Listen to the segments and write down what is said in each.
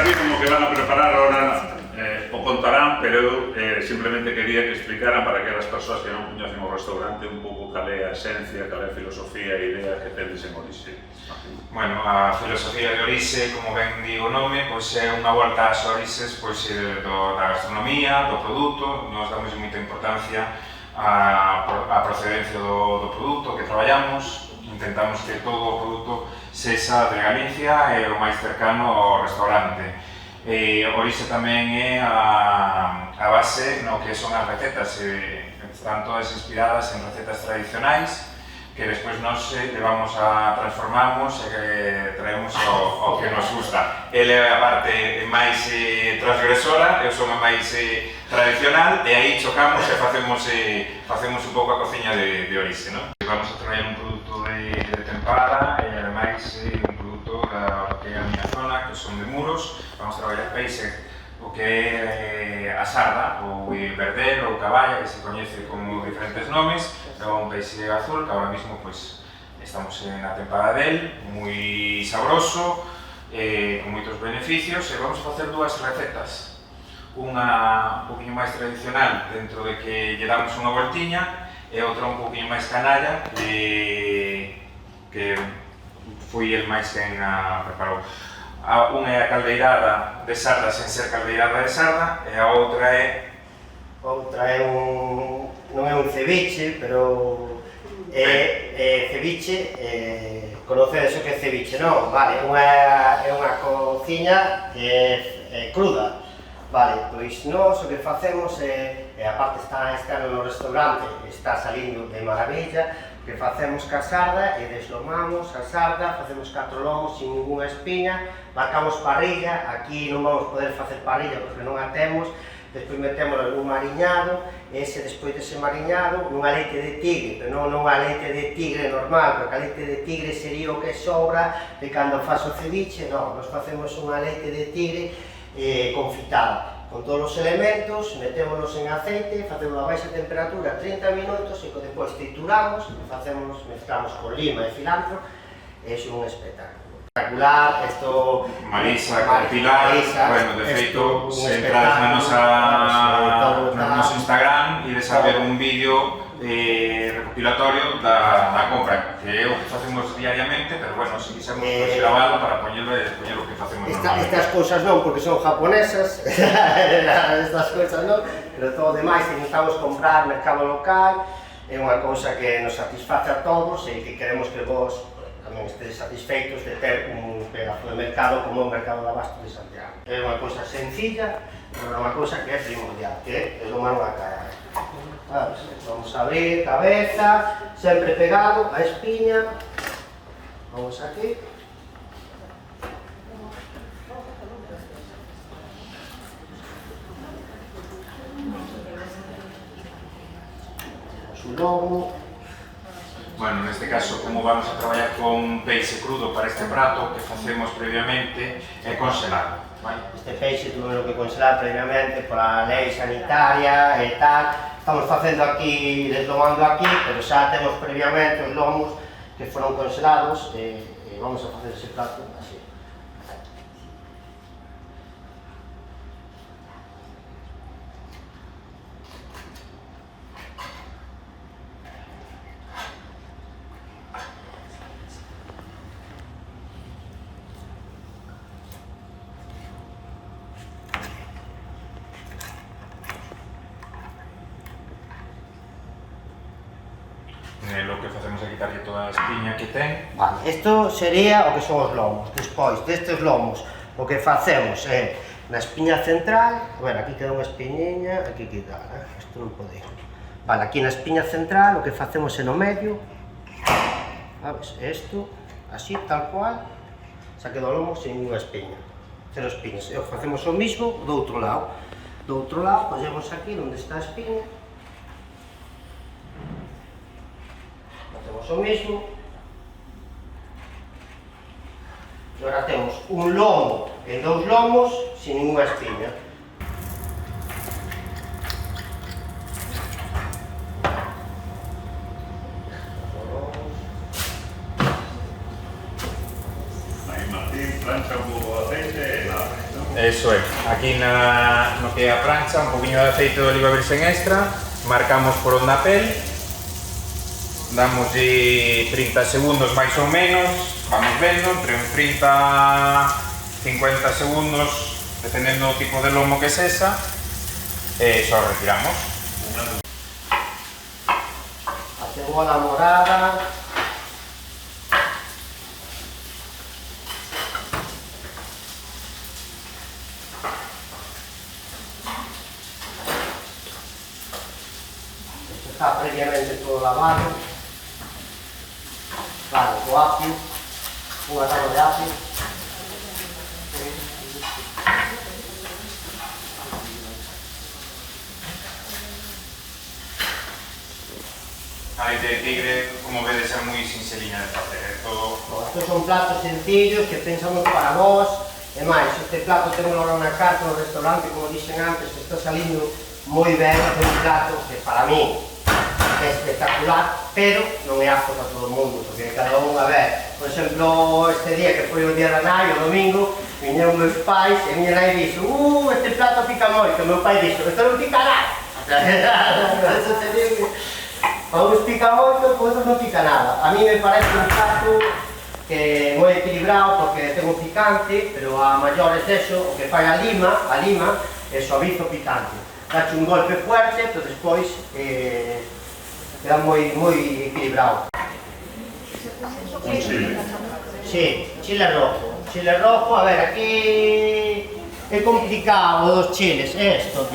aquí como que van a preparar ahora o contarán, pero simplemente quería que explicaran para que as persoas que non coñecen o restaurante un pouco cal é a esencia, cal é a filosofía e idea que tendes en Orixe. Bueno, a filosofía de Orixe, como ben di o nome, pois é unha volta ás orixes da gastronomía, do produto. Nos damos moita importancia á procedencia do produto que traballamos. Intentamos que todo o produto sexa de Galicia e o máis cercano ao restaurante. Orixe tamén é a base no que son as recetas, están todas inspiradas en recetas tradicionais que despois nos levamos a transformamos e traemos o que nos gusta. Ele é a parte máis transgresora, eu son a máis tradicional e aí chocamos e facemos un pouco a cociña de Orixe, non? Vamos a traer un produto de tempada e ademais un produto da que é a miña zona, que son de Muros. Vamos a traballar peixe, o que é a sarda, ou verdel, ou caballa, que se coñece como diferentes nomes. É un peixe azul, que ahora mismo pues, estamos na tempada del, moi sabroso, con moitos beneficios, e vamos a facer dúas recetas. Unha un poquinho máis tradicional, dentro de que lle damos unha voltiña, e outra un poquinho máis canalla, que foi el máis quen a preparou. Unha é a caldeirada de sarda sen ser caldeirada de sarda, e a outra é... non é un ceviche, pero ceviche, conocedes o que é ceviche, non? Vale, é unha cociña cruda. Vale, pois nós o que facemos é, a parte está este ano no restaurante, está salindo de maravilla, que facemos ca sarda e deslomamos a sarda, facemos 4 lomos sin ninguna espiña, marcamos parrilla, aquí non vamos poder facer parrilla porque non a temos, despois metémoslo nun mariñado, e despois dese mariñado, nunha leite de tigre, pero non unha leite de tigre normal, porque a leite de tigre sería o que sobra de cando faz o ceviche, non, nos facemos unha leite de tigre confitada, con todos os elementos, metémonos en aceite, facemos a baixa temperatura 30 minutos e depois trituramos, mezclamos con lima e cilantro, e é un espectáculo. Espectacular, isto... Marisa, Pilar, bueno, de feito, se entrades no noso Instagram, ides a ver un vídeo recopilatorio da compra, que é o que facemos diariamente, pero bueno, se quisemos grabalo para poñelo e poñer o que facemos normalmente. Estas cousas non, porque son japonesas, estas cousas non, pero todo o demais intentamos comprar mercado local, é unha cousa que nos satisface a todos e que queremos que vos tamén estedes satisfeitos de ter un pedazo de mercado como o mercado de abasto de Santiago. É unha cousa sencilla, pero é unha cousa que é primordial, que é domar unha cara. Vamos a abrir cabeza, sempre pegado a espiña, vamos aquí. Su lomo. Bueno, neste caso, como vamos a traballar con peixe crudo para este prato, que facemos previamente é congelado. Este peixe tuvemos que congelar previamente pola lei sanitaria e tal. Estamos facendo aquí, deslomando aquí, pero xa temos previamente os lomos que foron congelados e vamos a facer ese plato así. Lo que facemos é quitarlle toda a espiña que ten. Vale, isto sería o que son os lomos. Despois destes lomos, o que facemos é na espiña central, aquí queda unha espiñiña, aquí quitar, isto non pode ir. Vale, aquí na espiña central o que facemos é no medio, sabes, isto, así, tal cual, xa queda o lomo sin ninguna espiña, cero espiñas. E facemos o mismo do outro lado. Do outro lado, posemos aquí onde está a espiña, facemos o mismo. E agora temos un lomo e dous lomos sin ninguna espiña. Aí Martín plancha un pouco de aceite e nada. Eso é. Aquí no que é a prancha, un poquinho de aceite de oliva virxen extra, marcamos por onde a pel, damos 30 segundos máis ou menos, vamos vendo, entre 30 e 50 segundos, dependendo do tipo de lomo que sexa, e só retiramos. A cebola morada. Esto está previamente todo lavado. Vale, o apio, unha rama de apio. A leite de tigre, como vedes, é moi sinxeliña de facer, é todo... Estos son platos sencillos que pensamos para vos. E máis, este plato temos ahora na carta no restaurante, como dixen antes, que está salindo moi ben, é un plato que para mí é espectacular, pero non é apto para todo o mundo, porque cada un, a ver, por exemplo, este día que foi o día da nai, o domingo, viñeron meus pais e miña nai dixo, este plato pica moito, e meu pai dixo, isto non pica nada. Eso te digo que para uns pica moito, para outros non pica nada. A mí me parece un plato que é moi equilibrado porque ten un picante, pero a maiores eso, o que fai a lima é suavizo o picante. Dache un golpe fuerte, pero despois queda moi equilibrado. Un chile. Sí, chile rojo. Chile rojo, a ver, aquí é complicado dos chiles, esto.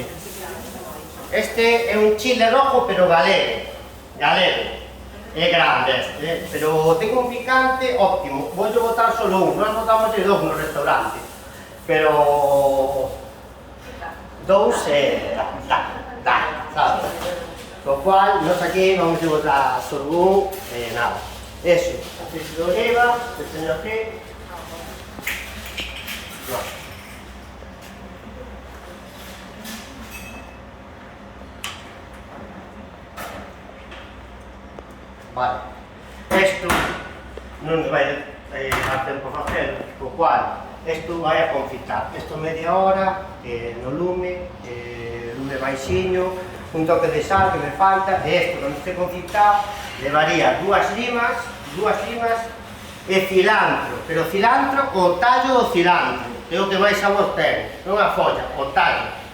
Este é un chile rojo, pero galego. É grande este, pero ten un picante óptimo. Vou botar solo un, nós botamos de dous no restaurante, pero dous dá, sabes? Lo cual, nós aquí vamos a botar solo un, nada. Eso, aceite de oliva, que teño aquí. Vale, isto non nos vai dar tempo a facer, co cual isto vai a confitar, isto media hora no lume, lume baixiño, un toque de sal que me falta, e isto cando este confitado levaría dúas limas e cilantro, pero cilantro o tallo do cilantro, é o que máis sabor ten, non a folla, o tallo.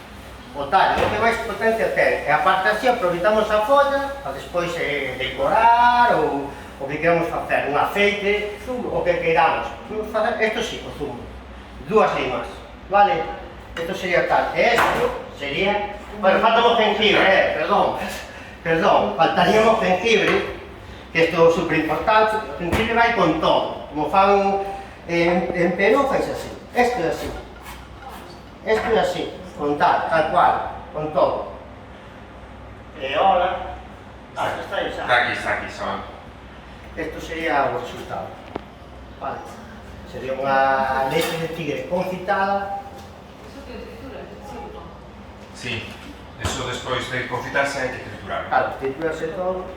O tallo, é o que máis potencia ten, e aparte así aproveitamos a folla para despois decorar ou o que queramos facer, un aceite, zumo, o que queiramos. Vamos facer, isto sí, o zumo, dúas limas, vale? Isto sería tal, e isto sería, bueno, faltamos jengibre, perdón, faltaríamos jengibre, que isto é super importante, o jengibre vai con todo, como fan en Perú, fais así, isto é así. Con tal cual, con todo. E ahora, isto está aí xa. Está aquí, só. Isto sería o resultado. Vale. Sería unha leite de tigre confitada. Eso que tritura, Sí, eso despois de confitarse hai que triturar. Claro, triturase todo.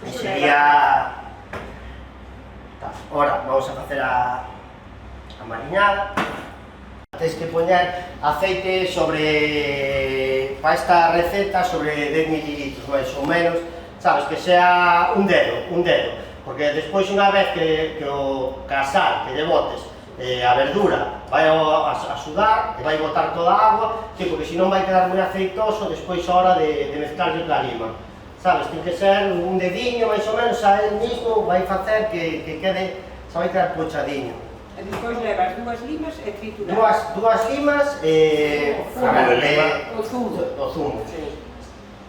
E sería... Ahora, vamos a facer a mariñada. Tens que poñer aceite sobre, para esta receta, sobre 10 mililitros máis ou menos, sabes, que sea un dedo, porque despois unha vez que o casal, que lle botes a verdura, vai a sudar e vai botar toda a agua, sí, porque senón vai quedar moi aceitoso despois a hora de mezclarlle la lima. Sabes, ten que ser un dediño máis ou menos, a él mismo vai facer que quede, se vai quedar pochadiño. E despois levas dúas limas e trituras. Dúas limas e... O zumo. O zumo.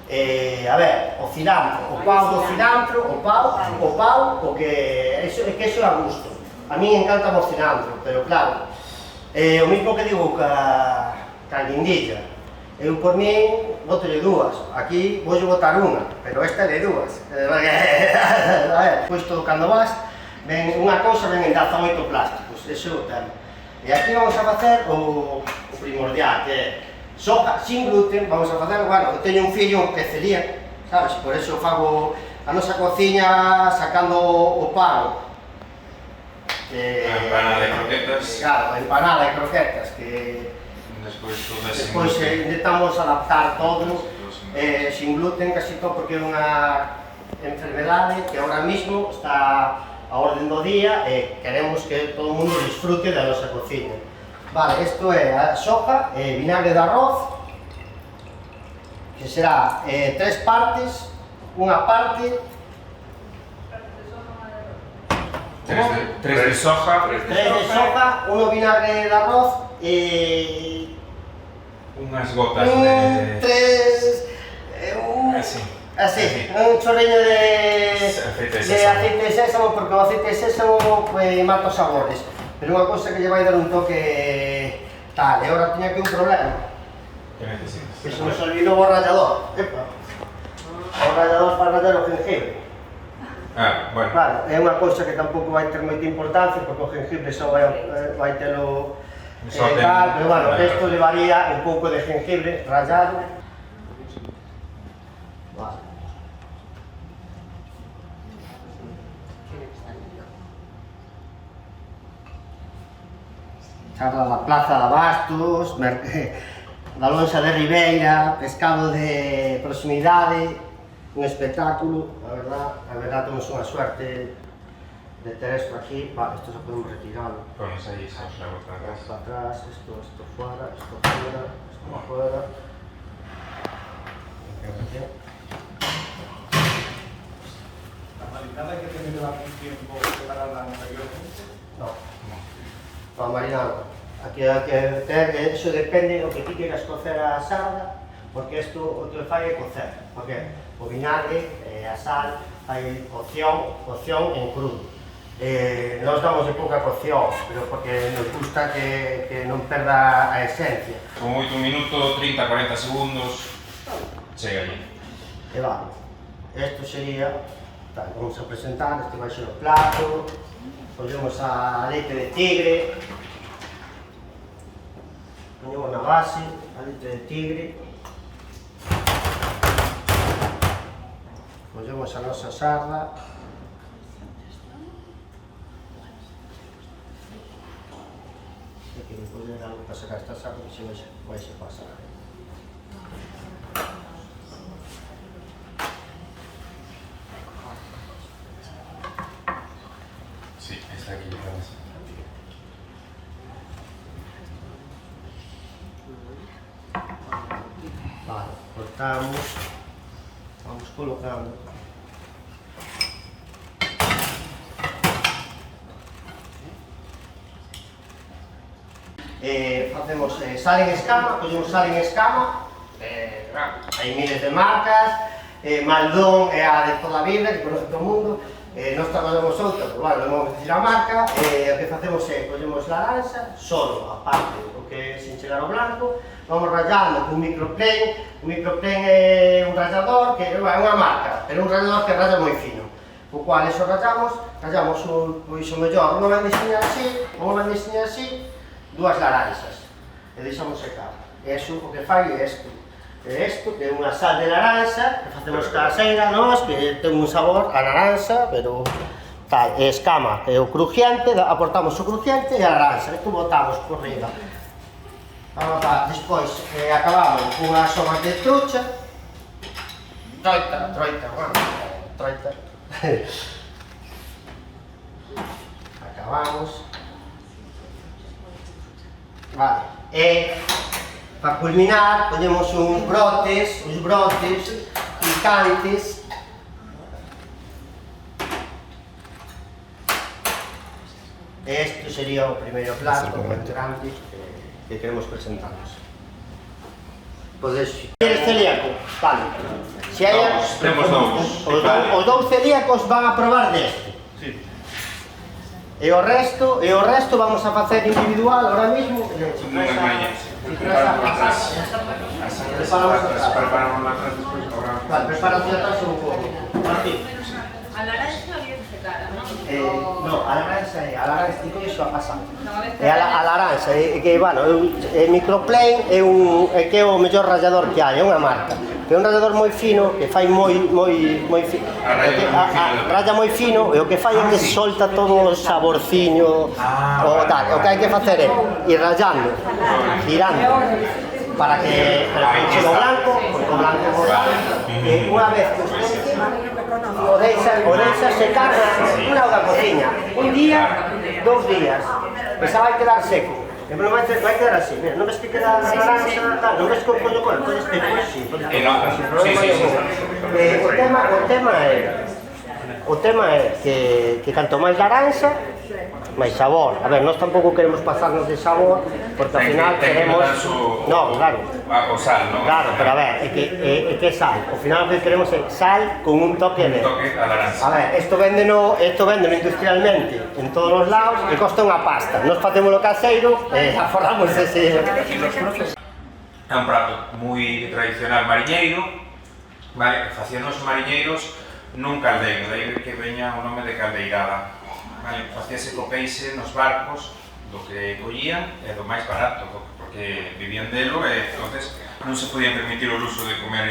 A ver, o cilantro, o pau do cilantro, o pau, o que... Eso é a gusto. A mí encanta o cilantro, pero claro, o mismo que digo ca guindilla. Eu por min botolle dúas, aquí vou botar unha, pero esta é de dúas. A ver, pois todo cando vas, ven unha cousa, ven en 18 plásticos, ese é o tema. E aquí vamos a facer o primordial, que é sopa sin gluten. Vamos a facer, bueno, eu teño un fillo que é celíaco, sabes, por eso fago a nosa cociña sacando o pan, Empanada de croquetas. Claro, empanada de croquetas, que despois intentamos adaptar todo sin gluten, casi todo, porque é unha enfermedade que ahora mismo está a orden do día e queremos que todo o mundo disfrute da nosa cociña. Vale, isto é a sopa, vinagre de arroz, que será 3 partes, unha parte... 3 de soja, 3 de soja, uno vinagre de arroz e... unhas gotas de... 3... Así, un chorreño de aceite de sésamo, porque o aceite de sésamo mata os sabores. Pero unha cousa que lle vai dar un toque tal, e agora tiña aquí un problema. Que necesitas? Que se nos olvidou o rallador. O rallador para rallar o jengibre. Bueno. Claro, é unha cousa que tampouco vai ter moita importancia, porque o jengibre só vai telo tal, pero bueno, isto levaría un pouco de jengibre rallado. Vale. Charla da Plaza de Abastos, da lonxa de Ribeira, pescado de proximidade, un espectáculo, a verdad temos unha suerte de ter isto aquí. Vale, isto xa podemos retirarlo. Pones aí, xa os levo para atrás. Para atrás, isto fuera, isto fuera, isto fuera. ¿La marinada hay que tener algún tiempo preparada anteriormente? No. Para marinada. Aquí hai que ter, eso depende do que ti queras cocer a sarda, porque isto o que fai é cocer. Porque o vinagre, a sal, fai cocción en crudo. Nós damos de pouca cocción, pero porque nos gusta que non perda a esencia. Como 8 minutos, 30-40 segundos, chega allí. E vale, isto sería, tal, vamos a presentar, este vai ser o plato, ponemos a leite de tigre, ponemos na base, a leite de tigre, ponemos a nosa sarda, e que me poder algo para sacar esta sarda, que se vai se pasar. Sí, está aquí. Vale, cortamos, vamos colocando. Facemos sal en escama, collemos sal en escama, hai miles de marcas, Maldón é a de toda a vida, que conoce todo o mundo. Nós traballamos outra, pero bueno, non vamos a dicir a marca. O que facemos é, collemos laranxa, solo, a parte, o que sin chegar ao blanco, vamos rallando con un microplane. Un microplane é un rallador, que é unha marca, pero un rallador que ralla moi fino. O cual, eso rallamos pois o mellor, unha bandexiña así, dúas laranxas, e deixamos secar. E iso o que fai é isto. Isto, que é unha sal de laranxa, que facemos caseira nós, que ten un sabor a laranxa, pero tal, é escama, é o crujiente, aportamos o crujiente e a laranxa, isto botamos por riba. Despois acabamos cunhas somas de trucha, troita. Acabamos. Vale, e para culminar, ponemos uns brotes picantes. Este sería o primeiro plato grande que queremos presentarnos. Podes... Eres celíaco? Vale. Se hai... Temos dous. Os dous celíacos van a probar deste. Sí. E o resto vamos a facer individual ahora mismo. Nunhas mañas. Preparamos atrás. Preparamos atrás despois. Vale, prepárate atrás un pouco. Martín. A laranxa bien secada, non? No, a laranxa ti colles a pasar. É a laranxa, que, bueno, é microplane, é que é o mellor rallador que hai, é unha marca. que é un rallador moi fino, que fai moi fino, ralla moi fino, e o que fai é que solta todo o saborciño, o que hai que facer é ir rallando, girando, para que o blanco, porque o blanco unha vez que o deixa secar unha da cociña, un día, 2 días, que xa vai quedar seco. Non vai quedar así, mira, non ves que queda naranja, non ves que poño con podes que así. O tema é que canto máis naranja, máis sabor. A ver, nós tampouco queremos pasarnos de sabor, porque ao final queremos... Non, claro. O sal, non? Claro, pero a ver, é que sal. Ao final o que queremos é sal con un toque de... Un toque a naranja. A ver, isto véndeno industrialmente en todos os lados e costa unha pasta. Nós facémolo caseiro e aforramos ese... É un prato moi tradicional mariñeiro, vale, facían os mariñeiros nun caldeiro, daí que veña o nome de caldeirada. Vale, facíase co peixe nos barcos do que collían e do máis barato, porque vivían delo e entonces non se podían permitir o luxo de comer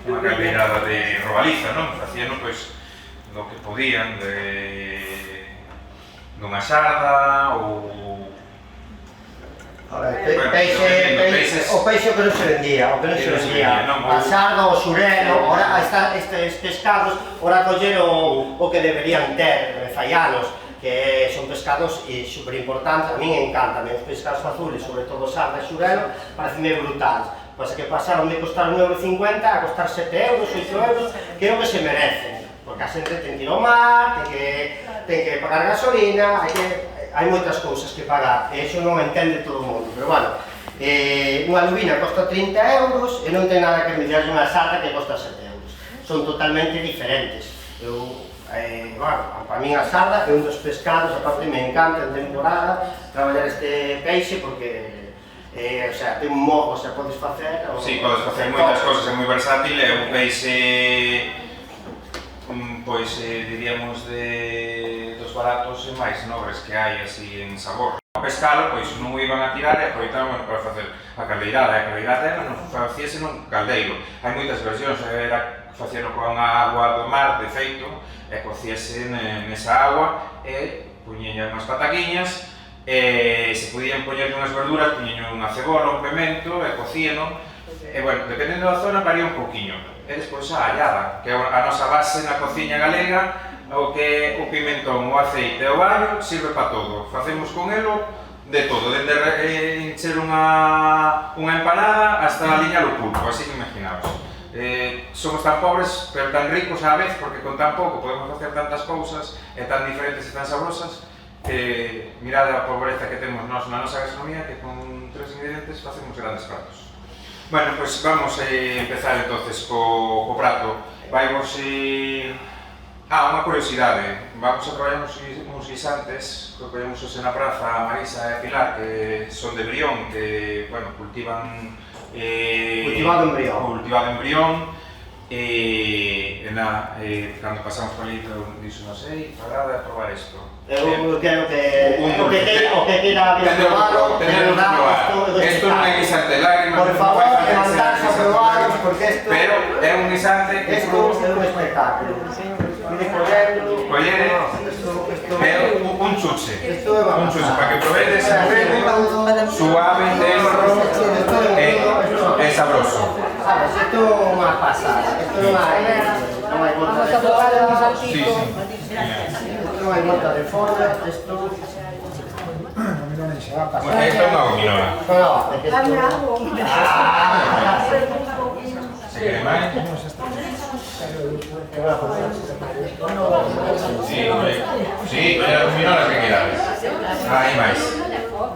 unha caldeirada de robaliza, non? Facían pois do que podían, dunha xarda ou... O peixe que non se vendía, a xarda, o xurelo, ora estes pescados, ora coller o que deberían ter, faianos, que son pescados super importantes, a min encantan, os pescados azules, sobre todo xarda e xurelo, pareceme brutales. Pois que pasaron de costar 1,50 € a costar 7 €, 8 €, que é o que se merecen, porque a xente ten que ir ao mar, ten que pagar gasolina, hai moitas cousas que pagar, e iso non entende todo o mundo, pero bueno, unha lubina costa 30 € e non ten nada que medir unha sarda que costa 7 €. Son totalmente diferentes. Para min a sarda é un dos pescados, aparte me encanta en temporada traballar este peixe porque ten un modo, podes facer... Si, podes facer moitas cousas, é moi versátil, é un peixe, pois, diríamos, dos baratos e máis nobres que hai así en sabor. A pescalo, pois non o iban a tirar e aproveitaban para facer a caldeirada, e a caldeirada non facíase nun caldeiro. Hai moitas versións, facíano con agua do mar, de feito, e cocíase nesa agua e puñeñan unhas pataquiñas e se podían poñer unhas verduras, puñeñan unha cebola, un pimento e cocíano e, bueno, dependendo da zona varía un pouquiño. E despois a allada, que é a nosa base na cociña galega, o que o pimentón, o aceite e o allo sirve para todo. Facemos con elo de todo, dende encher unha empanada hasta aliñar o pulpo, así que imaginaos. Somos tan pobres, pero tan ricos á vez, porque con tan pouco podemos facer tantas cousas e tan diferentes e tan sabrosas que mirad a pobreza que temos nós na nosa gastronomía, que con 3 ingredientes facemos grandes pratos. Bueno, pois vamos a empezar entonces co prato. Vaimos unha curiosidade, vamos a traballar uns guisantes que collemos na praza Marisa e Pilar, que son de Brión, que, bueno, cultivan cultivado en Brión e cando pasamos por ali dixo, non sei, agrada probar isto. Eu quero que o que queira probarlo, isto non é guisante lágrimas, por favor, levantarse a probarlo, porque isto é un guisante que é un espectáculo. Collere, é un chuche, para que provedes suave, tenro e sabroso. Isto é unha pasada, isto non hai volta de fora, non hai volta de fora, isto... Isto é unha gominola. Se quere máis? Sí, colle as gominolas que querades. Hai máis.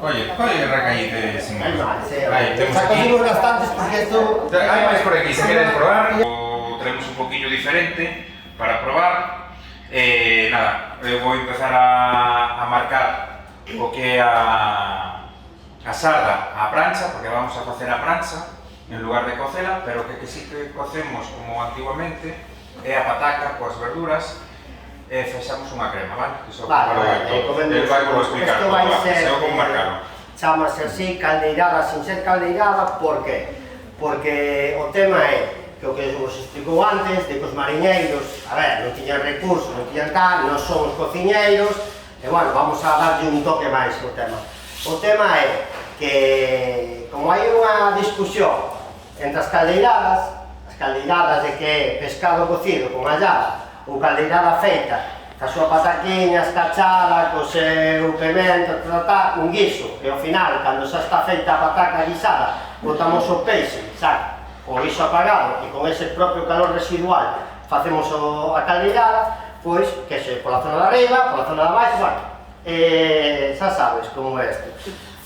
Colle recaíte sin máis. Temos aquí... bastantes porque isto... Hai máis por aquí, se queres probar. Traemos un poquinho diferente para probar. Nada, vou empezar a marcar o que é a sarda a prancha, porque vamos a facer a prancha en lugar de cocela, pero que sí que cocemos como antiguamente é a pataca coas verduras e fexamos unha crema, vale? Ele vai vos explicar como marcalo. Chámase así, caldeirada sin ser caldeirada, por qué? Porque o tema é que o que vos explicou antes, de que os mariñeiros, a ver, non tiñan recursos, non tiñan tal, non somos cociñeiros, e, bueno, vamos a darlle un toque máis ao tema. O tema é que, como hai unha discusión entre as caldeiradas de que é pescado cocido con allada, ou caldeirada feita, a súa pataquiña escachada, co seu pimento, un guiso, e ao final, cando xa está feita a pataca guisada, botamos o peixe, xa, o guiso apagado, e con ese propio calor residual facemos a caldeirada, pois, que xe, pola zona de arriba, pola zona de abaixo, bueno, xa sabes como é isto.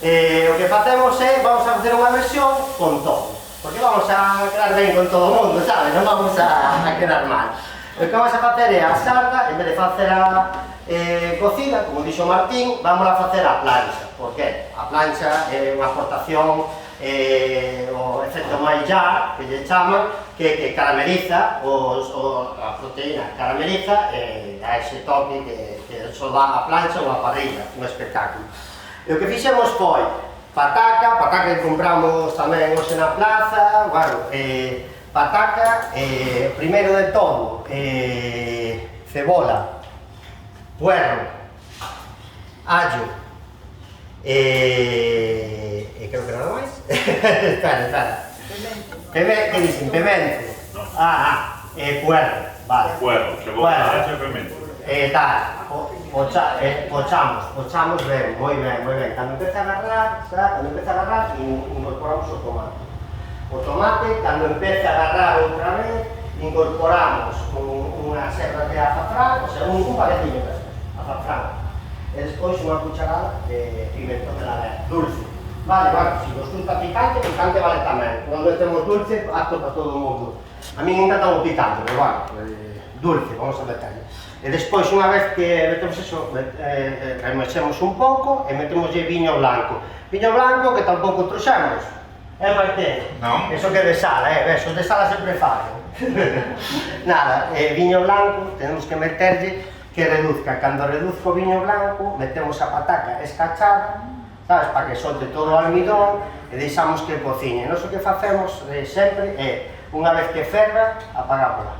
O que facemos é, vamos a facer unha versión con todo, porque vamos a quedar ben con todo o mundo, sabes, non vamos a quedar mal. O que vamos a facer é a sarda, en vez de facer a cocida, como dixo Martín, vamos a facer a plancha. Por que? A plancha é unha aportación, o efecto Maillard, que lle chaman, que carameliza, a proteína carameliza e dá ese toque que só dá a plancha ou a parrilla, un espectáculo. E o que fixemos foi pataca que compramos tamén hoxe na plaza, bueno, pataca, primeiro de todo, cebola, puerro, allo, creo que nada máis. Espera. Que dicen? Pimento. Puerro, vale. Puerro, cebola, allo e pimento. Pochamos ben, moi ben. Cando empeza a agarrar, incorporamos o tomate. O tomate, cando empece a agarrar outra vez, incorporamos unha serra de azafrán, o sea, un paquetillo de azafrán. E despois unha cucharada de pimentón de la verde, dulce. Vale, se vos gusta picante vale tamén. Non metemos dulce, apto para todo o mundo. A mí me encanta o picante, pero bueno, dulce, vamos a meterle. E despois, unha vez que metemos eso, remexemos un pouco e metemoslle viño blanco. Viño blanco que tampouco trouxemos. Martín? Non. Eso que de sala, ves, os de sala sempre fallan. Nada, viño blanco, tenemos que meterlle que reduzca. Cando reduzca o viño blanco, metemos a pataca escachada, sabes, para que solte todo o almidón e deixamos que cociñe. Nos o que facemos sempre é, unha vez que ferra, apagámola.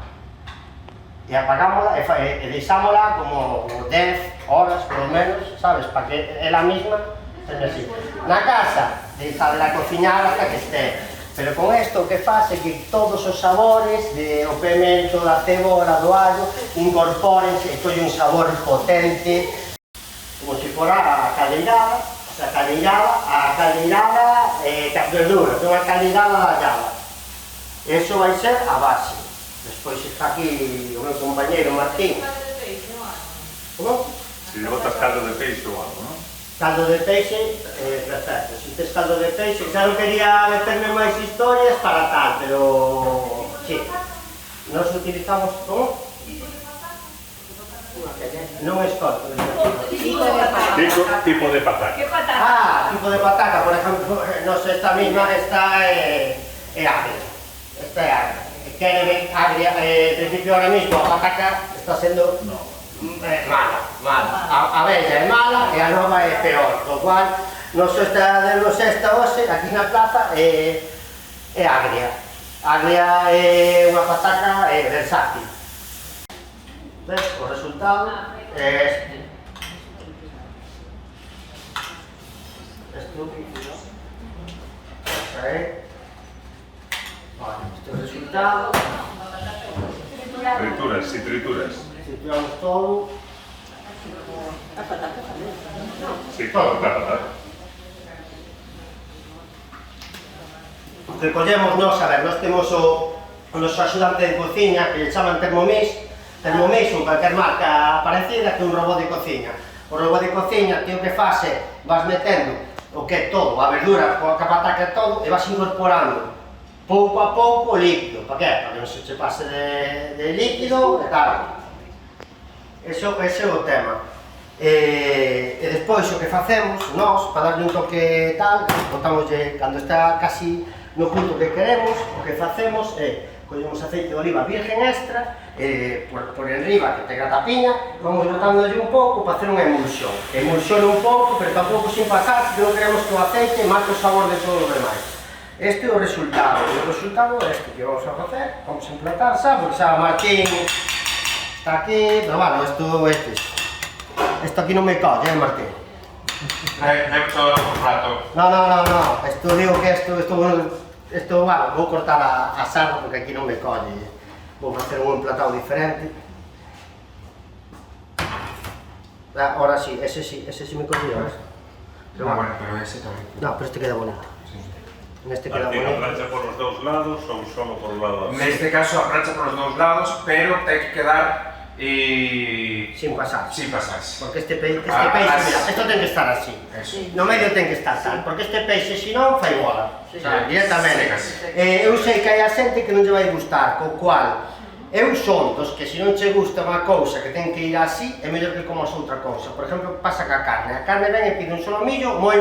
E apagámola e deixámola como 10 horas, polo menos, sabes, para que ela mesma se así. Na casa, deixadela cociñar hasta que este. Pero con isto o que faz é que todos os sabores do pimento, da cebola, do allo, incorpórense e colle un sabor potente, como se fora a caldeirada, a caldeirada verdura, unha caldeirada da llava. Eso vai ser a base. Despois está aquí o meu compañeiro Martín. Como? Si botas caldo de peixe ou algo, non? Caldo de peixe, perfecto. Si tes caldo de peixe, xa non quería meterme máis historias para tal, pero... sí. Nos utilizamos como? Non es corto. Tipo de pataca. ¿Qué pataca? Tipo de pataca, por ejemplo, no sé, esta misma, esta é agria. Esta é agria. Quere agria, en principio ahora mismo a pataca está sendo... mala. A bella é mala e a nova é peor, do cual nos está de los esta hoxe, aquí na plaza, é agria. Agria é unha pataca versátil. Ves, o resultado é este. Esta é. Vale, este é o resultado. Trituras, si trituras. Trituramos todo. Si, todo, la patata. Recollemos nos, a ver, nos temos o noso axudante de cociña que lle chaman Thermomix ou calquer marca parecida, que é un robot de cociña. O robot de cociña que o que faz é, vas metendo o que é todo, a verdura, coa pataca e todo, e vas incorporando pouco a pouco o líquido. Para que? Para que non se che pase de líquido e tal. Ese é o tema. E despois o que facemos, nós, para darle un toque tal, botamoslle, cando está casi no punto que queremos, o que facemos é, collemos aceite de oliva virgen extra, por enriba, que ten a tapiña, vamos botándolle un pouco para hacer unha emulsión. Emulsiona un pouco, pero tampouco sin pasar, porque non queremos que o aceite marque o sabor de todo o demais. Este é o resultado, e o resultado é este que vamos a facer, vamos a emplatar, xa, porque xa Martín está aquí, pero bueno, isto aquí non me colle, Martín? Debe todo o plato. No, isto digo que isto, bueno, vou cortar a sarda porque aquí non me colle, vou facer un emplatado diferente. Ahora sí, ese sí me cogió, ¿ves? Bueno, pero ese tamén. No, pero este queda bonito. En este queda Martín, a bonito. plancha por los dos lados ou solo por un lado? Neste caso a plancha por os dous lados, pero ten que quedar Sin pasar. sin pasar. Porque este peixe, Ah, mira, as- esto ten que estar así. Eso. No medio ten que estar tal, porque este peixe, se non, fai bola. O sea, directamente. Secas. Eu sei que hai a xente que non lle vai gustar, co cual eu son dos que se non che gusta unha cousa que ten que ir así, é mellor que comas outra cousa. Por exemplo, pasa ca carne. A carne ven e pide un solomillo moi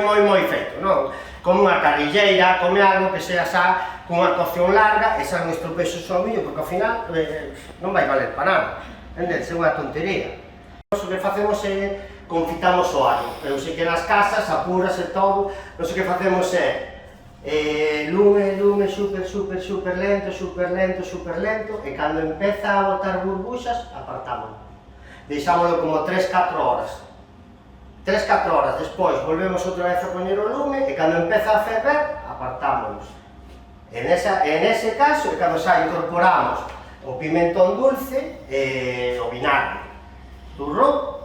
feito, non? Come unha carrilleira, come algo que sea xa cunha cocción larga e xa non estropexe o solomillo, porque ao final non vai valer para nada. Entendes? É unha tontería. O que facemos é confitamos o allo. Eu sei que nas casas, apuras e todo, non sei que facemos é lume super lento e cando empeza a botar burbuxas, apartámoslo. Deixámoslo como 3-4 horas. 3-4 horas despois volvemos outra vez a poñer o lume e cando empeza a ferver, apartámoslos. En ese caso é cando xa incorporamos o pimentón dulce e o vinagre. Turrón,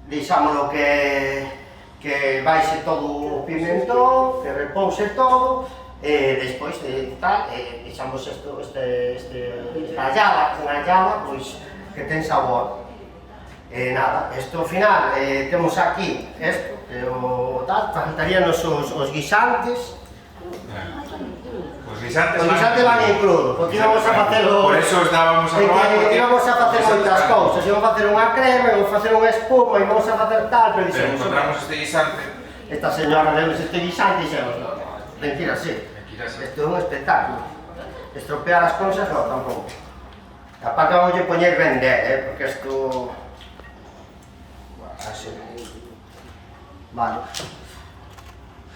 deixámoslo que baixe todo o pimentón, que repouse todo, e despois deixamos esta allada, pois, que ten sabor. E nada, isto ao final, temos aquí isto, o tal, faltaríanos os guisantes. Os guisantes Van en crudo, porque íbamos a facelo... Por eso os dábamos a probar, porque... íbamos a facer moitas cousas, íbamos a facer unha crema, íbamos a facer unha espuma, íbamos a facer tal, pero Pero dixemos... encontramos este guisante. Esta señora vemos este guisante e dixemos, no, ten que ir así. Isto é un espectáculo. Estropear as cousas, non, tampouco. Aparte vamos a poñer vender, porque isto... Así. Vale.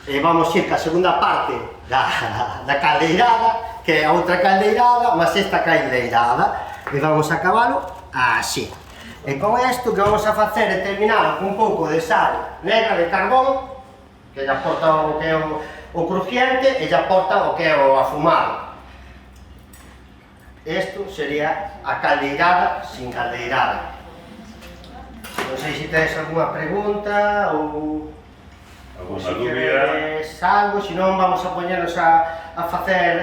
E vamos ir ca segunda parte da caldeirada, que é a outra caldeirada, mas esta caldeirada, e vamos a acabalo así. E con isto que vamos a facer é terminar con un pouco de sal negra de carbón, que lle aporta o que é o crujiente e lle aporta o que é o afumado. Isto sería a caldeirada sin caldeirada. Non sei se tens alguna pregunta ou... Alguna Si dúbida? queres algo, se non vamos a poñernos a facer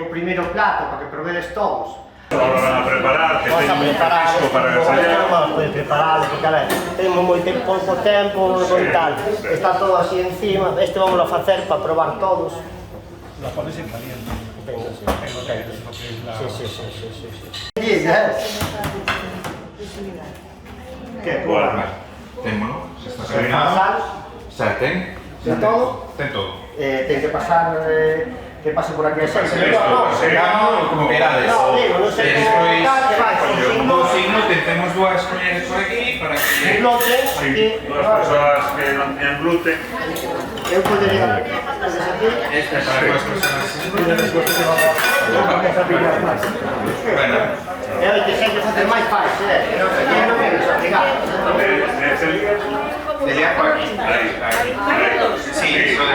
o primeiro plato para que provedes todos. Ahora van a preparar, que Vamos a teñen preparar, fresco para ensayar. vamos a prepararlo, porque a ver, temos pouco tempo e tal, está todo así encima, este vamos a facer para probar todos. La pones en caliente. Venga, sí. En lo que es la... Sí. Que Bueno, Témolo, se está Sal, terminado. Xa ten. ten todo, Ten todo. ten que pasar, que pase por aquí a Pase xente. esto, como querades. No, digo, non sei Despois, que vai, do signo, tentemos dúas colleres por aquí para que... un lote, sí, aquí, dos personas que non teñan gluten. eu podería desde aquí. Este para dúas personas. Bueno, E hai que sempre facer máis faz, non sei que non menos obrigado. Nese día, sería por aquí. aí. Sí, eso de